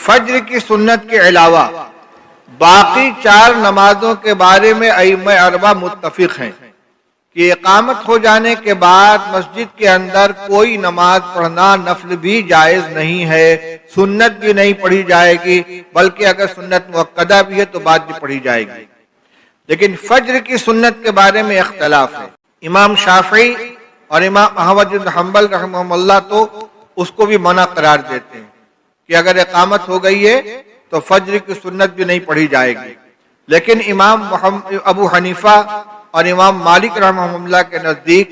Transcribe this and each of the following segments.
فجر کی سنت کے علاوہ باقی 4 نمازوں کے بارے میں ائمہ اربعہ متفق ہیں کہ اقامت ہو جانے کے بعد مسجد کے اندر کوئی نماز پڑھنا نفل بھی جائز نہیں ہے، سنت بھی نہیں پڑھی جائے گی، بلکہ اگر سنت مؤکدہ بھی ہے تو بعد بھی پڑھی جائے گی۔ لیکن فجر کی سنت کے بارے میں اختلاف ہے۔ امام شافعی اور امام احمد بن حنبل رحمہ اللہ تو اس کو بھی منع قرار دیتے ہیں کہ اگر اقامت ہو گئی ہے تو فجر کی سنت بھی نہیں پڑھی جائے گی، لیکن امام ابو حنیفہ اور امام مالک رحمہ اللہ کے نزدیک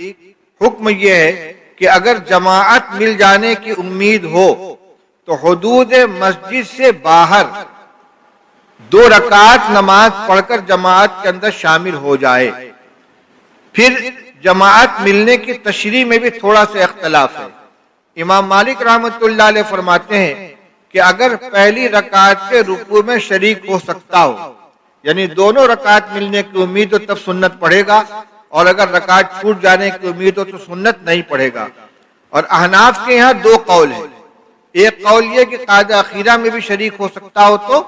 حکم یہ ہے کہ اگر جماعت مل جانے کی امید ہو تو حدود مسجد سے باہر 2 رکعت نماز پڑھ کر جماعت کے اندر شامل ہو جائے۔ پھر جماعت ملنے کی تشریح میں بھی تھوڑا سا اختلاف ہے۔ امام مالک رحمۃ اللہ علیہ فرماتے ہیں کہ اگر پہلی رکعت کے رکوع میں شریک ہو سکتا ہو، یعنی دونوں رکعت ملنے کی امید ہو تب سنت پڑھے گا، اور اگر رکعت چھوٹ جانے کی امید ہو تو سنت نہیں پڑھے گا۔ اور احناف کے یہاں 2 قول ہیں۔ ایک قول یہ کہ قاعدہ اخیرہ میں بھی شریک ہو سکتا ہو تو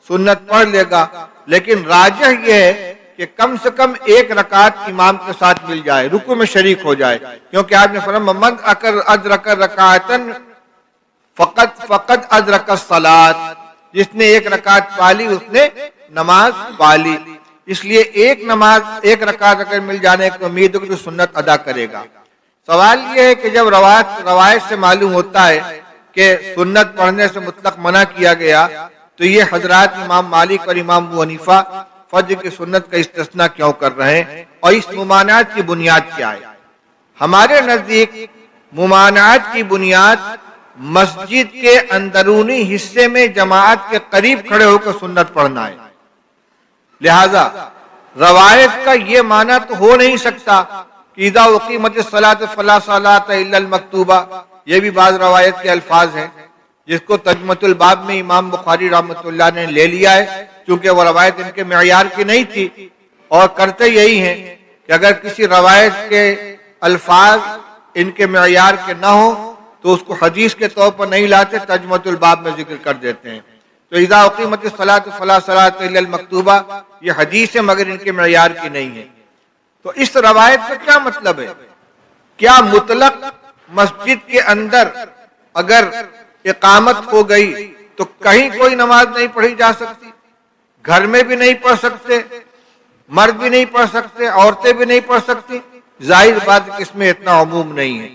سنت پڑھ لے گا، لیکن راجح یہ ہے کہ کم سے کم 1 رکعت امام کے ساتھ مل جائے، رکوع میں شریک ہو جائے، کیونکہ آپ نے فرمایا من ادرک رکعتن فقط ادرک الصلاۃ، جس نے 1 رکعت پالی اس نے نماز پالی۔ اس لیے 1 رکعت اگر مل جانے کی امید ہو تو سنت ادا کرے گا۔ سوال یہ ہے کہ جب روایت سے معلوم ہوتا ہے کہ سنت پڑھنے سے مطلق منع کیا گیا تو یہ حضرات امام مالک اور امام ابو حنیفہ فجر کی سنت کا استثناء کیوں کر رہے ہیں، اور اس ممانعت کی بنیاد کیا ہے؟ ہمارے نزدیک ممانعت کی بنیاد مسجد کے اندرونی حصے میں جماعت کے قریب کھڑے ہو کر سنت پڑھنا ہے۔ لہذا روایت کا یہ معنی تو ہو نہیں سکتا کہ اذا اقیمت الصلاۃ فلا صلاۃ الا المکتوبہ، یہ بھی بعض روایت کے الفاظ ہیں جس کو ترجمۃ الباب میں امام بخاری رحمۃ اللہ نے لے لیا ہے، چونکہ وہ روایت ان کے معیار کی نہیں تھی، اور کرتے یہی ہیں کہ اگر کسی روایت کے الفاظ ان کے معیار کے نہ ہو تو اس کو حدیث کے طور پر نہیں لاتے، ترجمۃ الباب میں ذکر کر دیتے ہیں۔ تو اذا اقیمت الصلاۃ فلا صلاۃ الا المکتوبہ یہ حدیث ہے مگر ان کے معیار کی نہیں ہے۔ تو اس روایت کا کیا مطلب ہے؟ کیا مطلق مسجد کے اندر اگر اقامت ہو گئی تو کہیں کوئی نماز نہیں پڑھی جا سکتی؟ گھر میں بھی نہیں پڑھ سکتے، مرد بھی نہیں پڑھ سکتے، عورتیں بھی نہیں پڑھ سکتی؟ ظاہر بات کہ اس میں اتنا عموم نہیں ہے۔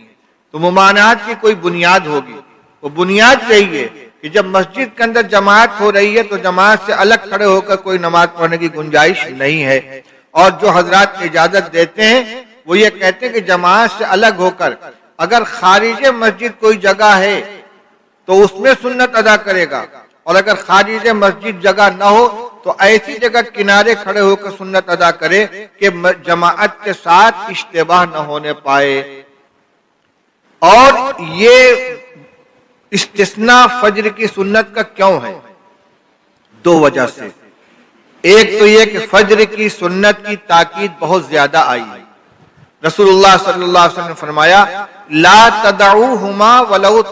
تو ممانعت کی کوئی بنیاد ہوگی، وہ بنیاد یہی ہے کہ جب مسجد کے اندر جماعت ہو رہی ہے تو جماعت سے الگ کھڑے ہو کر کوئی نماز پڑھنے کی گنجائش نہیں ہے، اور جو حضرات اجازت دیتے ہیں وہ یہ کہتے ہیں کہ جماعت سے الگ ہو کر اگر خارج مسجد کوئی جگہ ہے تو اس میں سنت ادا کرے گا، اور اگر خارج مسجد جگہ نہ ہو تو ایسی جگہ کنارے کھڑے ہو کر سنت ادا کرے کہ جماعت کے ساتھ اشتباہ نہ ہونے پائے۔ اور یہ استثناء فجر کی سنت کا کیوں ہے؟ 2 وجہ سے۔ ایک تو یہ کہ فجر کی سنت کی تاکید بہت زیادہ آئی ہے۔ رسول اللہ صلی اللہ علیہ وسلم نے فرمایا لا تدعوہما ولو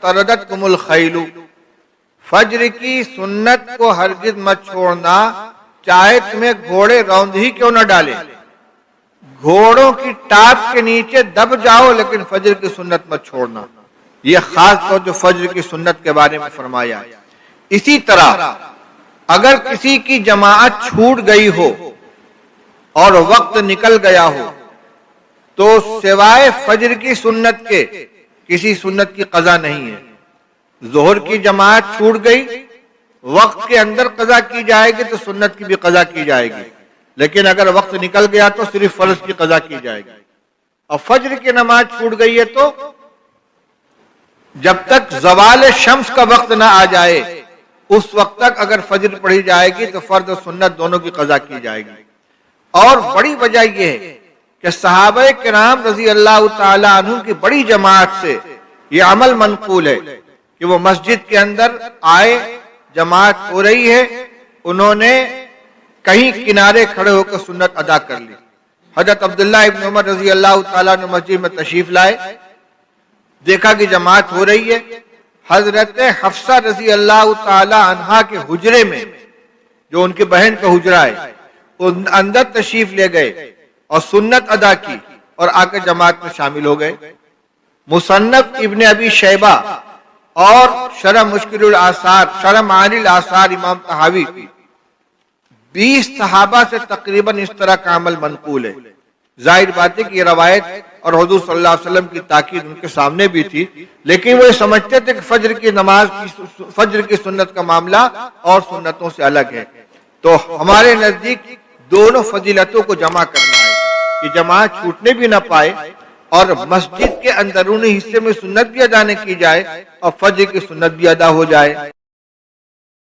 طردتکم الخیل، فجر کی سنت کو ہرگز مت چھوڑنا چاہے تمہیں گھوڑے روند ہی کیوں نہ ڈالے، گھوڑوں کی ٹاپ کے نیچے دب جاؤ لیکن فجر کی سنت مت چھوڑنا۔ یہ خاص طور جو فجر کی سنت کے بارے میں فرمایا۔ اسی طرح اگر کسی کی جماعت چھوٹ گئی ہو اور وقت نکل گیا ہو تو سوائے فجر کی سنت کے کسی سنت کی قضا نہیں ہے۔ ظہر کی جماعت چھوٹ گئی، وقت کے اندر قضا کی جائے گی تو سنت کی بھی قضا کی جائے گی، لیکن اگر وقت نکل گیا تو صرف فرض کی قضا کی جائے گی۔ اور فجر کی نماز چھوٹ گئی ہے تو جب تک زوال شمس کا وقت نہ آ جائے اس وقت تک اگر فجر پڑھی جائے گی تو فرض و سنت دونوں کی قضا کی جائے گی۔ اور بڑی وجہ یہ ہے کہ صحابہ کرام رضی اللہ تعالی عنہ کی بڑی جماعت سے یہ عمل منقول ہے کہ وہ مسجد کے اندر آئے، جماعت ہو رہی ہے، انہوں نے کہیں کنارے کھڑے ہو کر سنت ادا کر لی۔ حضرت عبداللہ ابن عمر رضی اللہ تعالیٰ عنہ مسجد میں تشریف لائے، دیکھا کہ جماعت ہو رہی ہے حضرت حفصہ رضی اللہ تعالی عنہا کے حجرے میں، جو ان کی بہن کا حجرہ ہے، ان اندر تشریف لے گئے اور سنت ادا کی اور آ کے جماعت میں شامل ہو گئے۔ مصنف ابن ابی شیبہ اور شرح مشکل الآثار، شرح معانی الآثار امام طحاوی کی 20 صحابہ سے تقریباً اس طرح کا عمل منقول ہے۔ ظاہر بات ہے کہ یہ روایت اور حضور صلی اللہ علیہ وسلم کی تاکید ان کے سامنے بھی تھی، لیکن وہ یہ سمجھتے تھے کہ فجر کی نماز فجر کی سنت کا معاملہ اور سنتوں سے الگ ہے۔ تو ہمارے نزدیک دونوں فضیلتوں کو جمع کرنا ہے کہ جماعت چھوٹنے بھی نہ پائے اور مسجد کے اندرونی حصے میں سنت بھی ادا نہ کی جائے اور فجر کی سنت بھی ادا ہو جائے۔